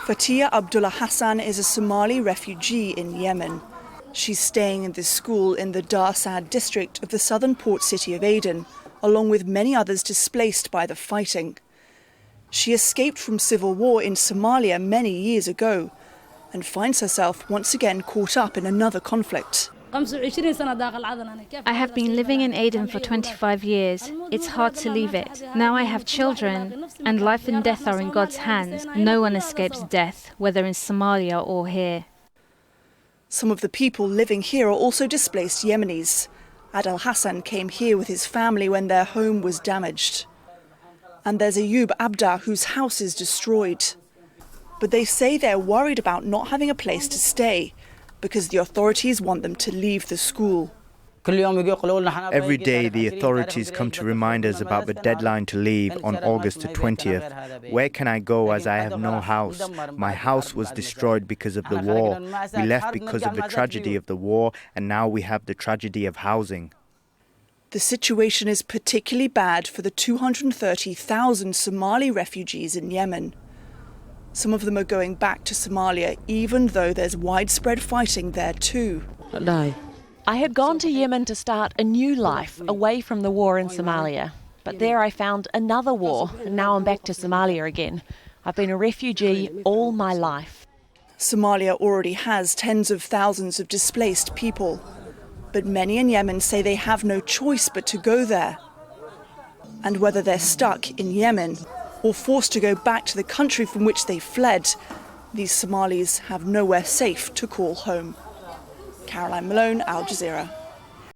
Fatia Abdullah Hassan is a Somali refugee in Yemen. She's staying in this school in the Dar Sad district of the southern port city of Aden, along with many others displaced by the fighting. She escaped from civil war in Somalia many years ago and finds herself once again caught up in another conflict. I have been living in Aden for 25 years. It's hard to leave it. Now I have children, and life and death are in God's hands. No one escapes death, whether in Somalia or here. Some of the people living here are also displaced Yemenis. Adel Hassan came here with his family when their home was damaged. And there's Ayub Abda, whose house is destroyed. But they say they're worried about not having a place to stay, because the authorities want them to leave the school. Every day the authorities come to remind us about the deadline to leave on August the 20th. Where can I go as I have no house? My house was destroyed because of the war. We left because of the tragedy of the war, and now we have the tragedy of housing. The situation is particularly bad for the 230,000 Somali refugees in Yemen. Some of them are going back to Somalia, even though there's widespread fighting there too. I had gone to Yemen to start a new life away from the war in Somalia. But there I found another war, and now I'm back to Somalia again. I've been a refugee all my life. Somalia already has tens of thousands of displaced people. But many in Yemen say they have no choice but to go there. And whether they're stuck in Yemen or forced to go back to the country from which they fled, these Somalis have nowhere safe to call home. Caroline Malone, Al Jazeera.